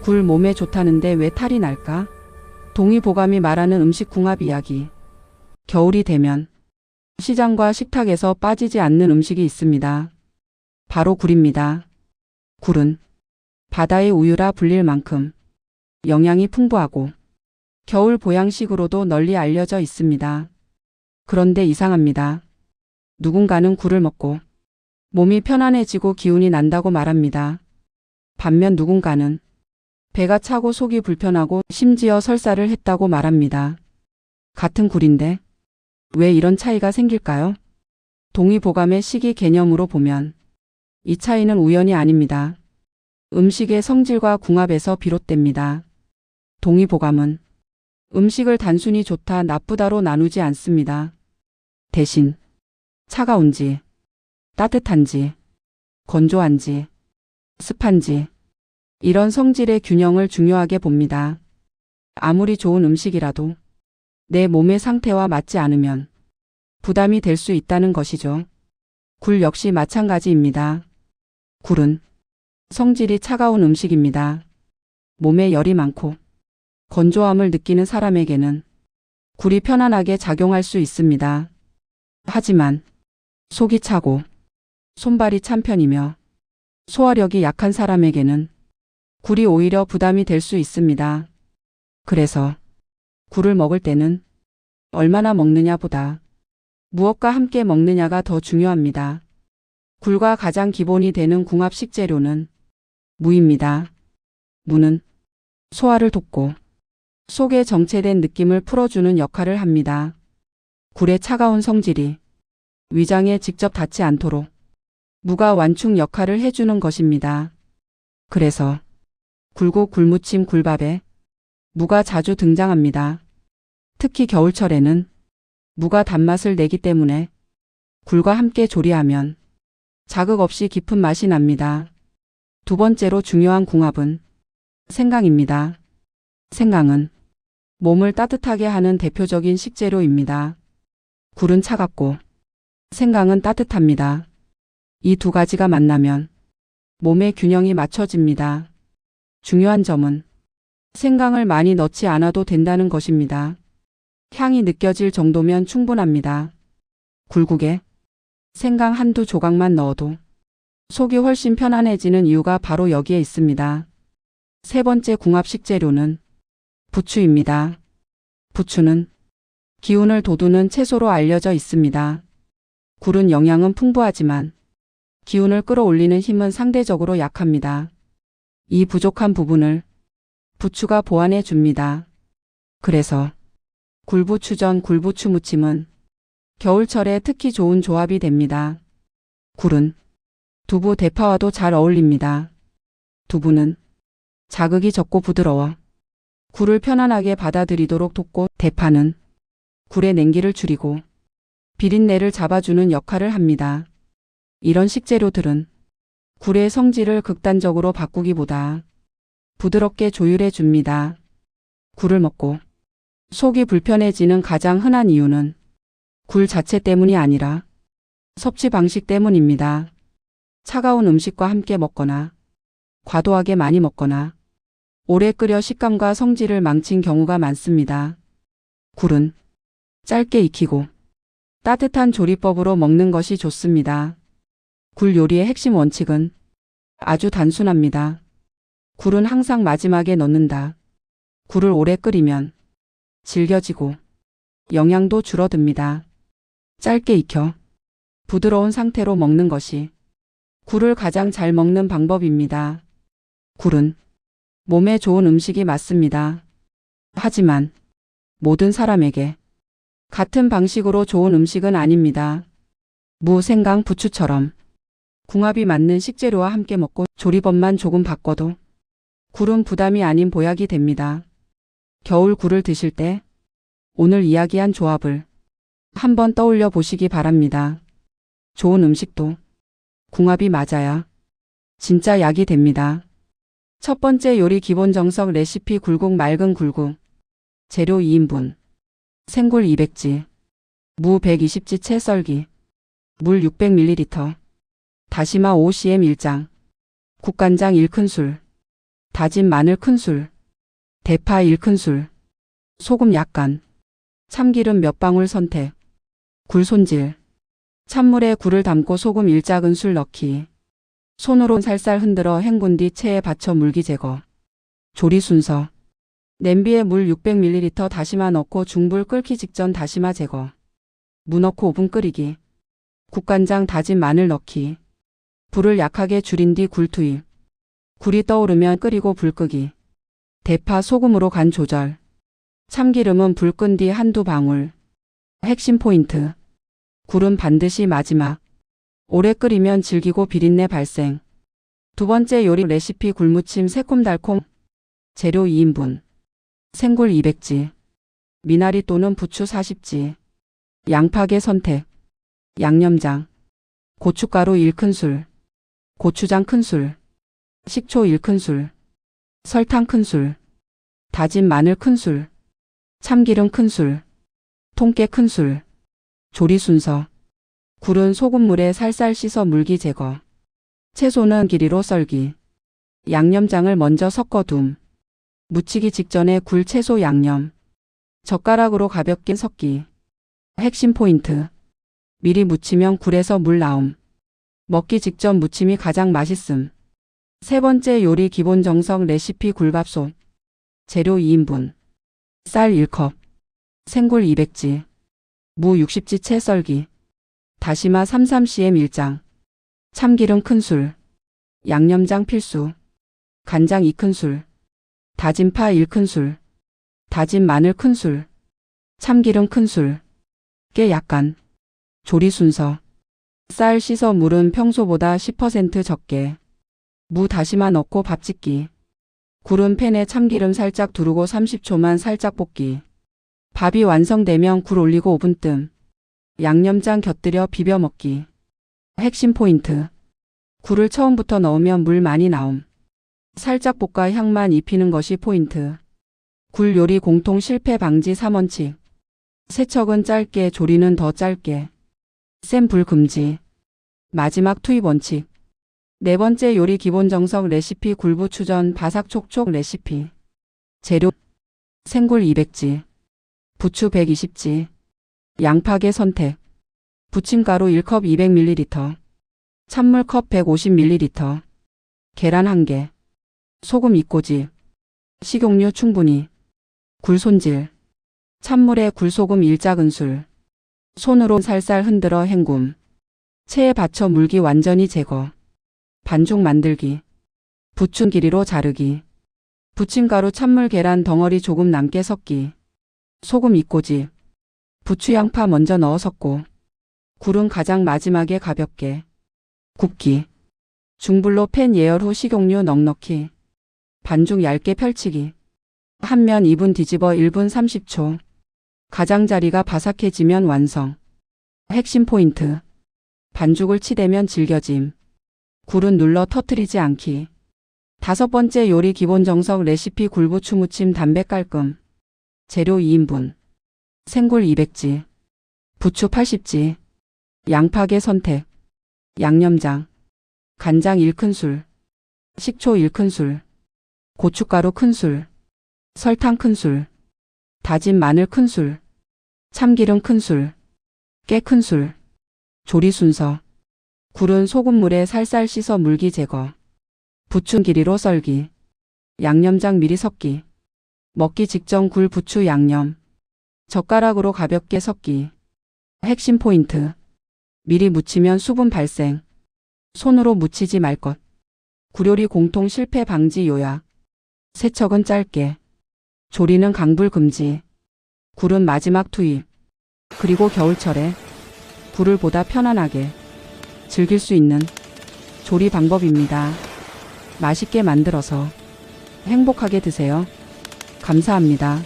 굴 몸에 좋다는데 왜 탈이 날까? 동의보감이 말하는 음식 궁합 이야기. 겨울이 되면 시장과 식탁에서 빠지지 않는 음식이 있습니다. 바로 굴입니다. 굴은 바다의 우유라 불릴 만큼 영양이 풍부하고 겨울 보양식으로도 널리 알려져 있습니다. 그런데 이상합니다. 누군가는 굴을 먹고 몸이 편안해지고 기운이 난다고 말합니다. 반면 누군가는 배가 차고 속이 불편하고 심지어 설사를 했다고 말합니다. 같은 굴인데 왜 이런 차이가 생길까요? 동의보감의 식이 개념으로 보면 이 차이는 우연이 아닙니다. 음식의 성질과 궁합에서 비롯됩니다. 동의보감은 음식을 단순히 좋다 나쁘다로 나누지 않습니다. 대신 차가운지, 따뜻한지, 건조한지, 습한지 이런 성질의 균형을 중요하게 봅니다. 아무리 좋은 음식이라도 내 몸의 상태와 맞지 않으면 부담이 될 수 있다는 것이죠. 굴 역시 마찬가지입니다. 굴은 성질이 차가운 음식입니다. 몸에 열이 많고 건조함을 느끼는 사람에게는 굴이 편안하게 작용할 수 있습니다. 하지만 속이 차고 손발이 찬 편이며 소화력이 약한 사람에게는 굴이 오히려 부담이 될 수 있습니다. 그래서 굴을 먹을 때는 얼마나 먹느냐보다 무엇과 함께 먹느냐가 더 중요합니다. 굴과 가장 기본이 되는 궁합 식재료는 무입니다. 무는 소화를 돕고 속에 정체된 느낌을 풀어주는 역할을 합니다. 굴의 차가운 성질이 위장에 직접 닿지 않도록 무가 완충 역할을 해주는 것입니다. 그래서 굴국, 굴무침, 굴밥에 무가 자주 등장합니다. 특히 겨울철에는 무가 단맛을 내기 때문에 굴과 함께 조리하면 자극 없이 깊은 맛이 납니다. 두 번째로 중요한 궁합은 생강입니다. 생강은 몸을 따뜻하게 하는 대표적인 식재료입니다. 굴은 차갑고 생강은 따뜻합니다. 이 두 가지가 만나면 몸의 균형이 맞춰집니다. 중요한 점은 생강을 많이 넣지 않아도 된다는 것입니다. 향이 느껴질 정도면 충분합니다. 굴국에 생강 한두 조각만 넣어도 속이 훨씬 편안해지는 이유가 바로 여기에 있습니다. 세 번째 궁합 식재료는 부추입니다. 부추는 기운을 돋우는 채소로 알려져 있습니다. 굴은 영양은 풍부하지만 기운을 끌어올리는 힘은 상대적으로 약합니다. 이 부족한 부분을 부추가 보완해 줍니다. 그래서 굴부추전, 굴부추무침은 겨울철에 특히 좋은 조합이 됩니다. 굴은 두부, 대파와도 잘 어울립니다. 두부는 자극이 적고 부드러워 굴을 편안하게 받아들이도록 돕고, 대파는 굴의 냉기를 줄이고 비린내를 잡아주는 역할을 합니다. 이런 식재료들은 굴의 성질을 극단적으로 바꾸기보다 부드럽게 조율해 줍니다. 굴을 먹고 속이 불편해지는 가장 흔한 이유는 굴 자체 때문이 아니라 섭취 방식 때문입니다. 차가운 음식과 함께 먹거나 과도하게 많이 먹거나 오래 끓여 식감과 성질을 망친 경우가 많습니다. 굴은 짧게 익히고 따뜻한 조리법으로 먹는 것이 좋습니다. 굴 요리의 핵심 원칙은 아주 단순합니다. 굴은 항상 마지막에 넣는다. 굴을 오래 끓이면 질겨지고 영양도 줄어듭니다. 짧게 익혀 부드러운 상태로 먹는 것이 굴을 가장 잘 먹는 방법입니다. 굴은 몸에 좋은 음식이 맞습니다. 하지만 모든 사람에게 같은 방식으로 좋은 음식은 아닙니다. 무, 생강, 부추처럼 궁합이 맞는 식재료와 함께 먹고 조리법만 조금 바꿔도 굴은 부담이 아닌 보약이 됩니다. 겨울 굴을 드실 때 오늘 이야기한 조합을 한번 떠올려 보시기 바랍니다. 좋은 음식도 궁합이 맞아야 진짜 약이 됩니다. 첫 번째 요리 기본 정석 레시피 굴국 맑은 굴국. 재료 2인분. 생굴 200지. 무 120지 채 썰기. 물 600ml. 다시마 5cm 1장. 국간장 1큰술. 다진 마늘 큰술, 대파 1큰술, 소금 약간, 참기름 몇 방울 선택, 굴 손질. 찬물에 굴을 담고 소금 1작은술 넣기. 손으로 살살 흔들어 헹군 뒤 체에 받쳐 물기 제거. 조리 순서. 냄비에 물 600ml 다시마 넣고 중불 끓기 직전 다시마 제거. 무 넣고 5분 끓이기. 국간장 다진 마늘 넣기. 불을 약하게 줄인 뒤 굴 투입. 굴이 떠오르면 끓이고 불 끄기. 대파 소금으로 간 조절. 참기름은 불 끈 뒤 한두 방울. 핵심 포인트. 굴은 반드시 마지막. 오래 끓이면 질기고 비린내 발생. 두 번째 요리 레시피 굴무침 새콤달콤. 재료 2인분. 생굴 200지. 미나리 또는 부추 40지. 양파개 선택. 양념장. 고춧가루 1큰술. 고추장 큰술. 식초 1큰술. 설탕 큰술. 다진 마늘 큰술. 참기름 큰술. 통깨 큰술. 조리 순서. 굴은 소금물에 살살 씻어 물기 제거. 채소는 길이로 썰기. 양념장을 먼저 섞어 둠. 무치기 직전에 굴 채소 양념. 젓가락으로 가볍게 섞기. 핵심 포인트. 미리 무치면 굴에서 물 나옴. 먹기 직전 무침이 가장 맛있음. 세 번째 요리 기본 정석 레시피 굴밥솥. 재료 2인분. 쌀 1컵. 생굴 200지. 무 60지 채 썰기. 다시마 33cm 1장. 참기름 큰술. 양념장 필수. 간장 2큰술. 다진 파 1큰술. 다진 마늘 큰술. 참기름 큰술. 깨 약간. 조리 순서. 쌀 씻어 물은 평소보다 10% 적게. 무 다시마 넣고 밥 짓기. 굴은 팬에 참기름 살짝 두르고 30초만 살짝 볶기. 밥이 완성되면 굴 올리고 5분 뜸. 양념장 곁들여 비벼 먹기. 핵심 포인트. 굴을 처음부터 넣으면 물 많이 나옴. 살짝 볶아 향만 입히는 것이 포인트. 굴 요리 공통 실패 방지 3원칙. 세척은 짧게, 조리는 더 짧게. 센 불 금지. 마지막 투입 원칙. 네 번째 요리 기본 정석 레시피 굴부추전 바삭촉촉 레시피. 재료. 생굴 200지. 부추 120지. 양파개 선택. 부침가루 1컵 200ml. 찬물 컵 150ml. 계란 1개. 소금 2꼬집. 식용유 충분히. 굴 손질. 찬물에 굴소금 1작은술. 손으로 살살 흔들어 헹굼. 체에 받쳐 물기 완전히 제거. 반죽 만들기. 부춘 길이로 자르기. 부침가루 찬물 계란 덩어리 조금 남게 섞기. 소금 2꼬집. 부추 양파 먼저 넣어 섞고. 굴은 가장 마지막에 가볍게. 굽기. 중불로 팬 예열 후 식용유 넉넉히. 반죽 얇게 펼치기. 한 면 2분 뒤집어 1분 30초. 가장자리가 바삭해지면 완성. 핵심 포인트. 반죽을 치대면 질겨짐. 굴은 눌러 터뜨리지 않기. 다섯 번째 요리 기본 정석 레시피 굴부추 무침 담백 깔끔. 재료 2인분. 생굴 200지. 부추 80지. 양파개 선택. 양념장. 간장 1큰술. 식초 1큰술. 고춧가루 큰술. 설탕 큰술. 다진 마늘 큰술. 참기름 큰술. 깨 큰술. 조리 순서. 굴은 소금물에 살살 씻어 물기 제거. 부추 길이로 썰기. 양념장 미리 섞기. 먹기 직전 굴 부추 양념. 젓가락으로 가볍게 섞기. 핵심 포인트. 미리 무치면 수분 발생. 손으로 무치지 말 것. 굴요리 공통 실패 방지 요약. 세척은 짧게. 조리는 강불 금지. 굴은 마지막 투입. 그리고 겨울철에 불을 보다 편안하게 즐길 수 있는 조리 방법입니다. 맛있게 만들어서 행복하게 드세요. 감사합니다.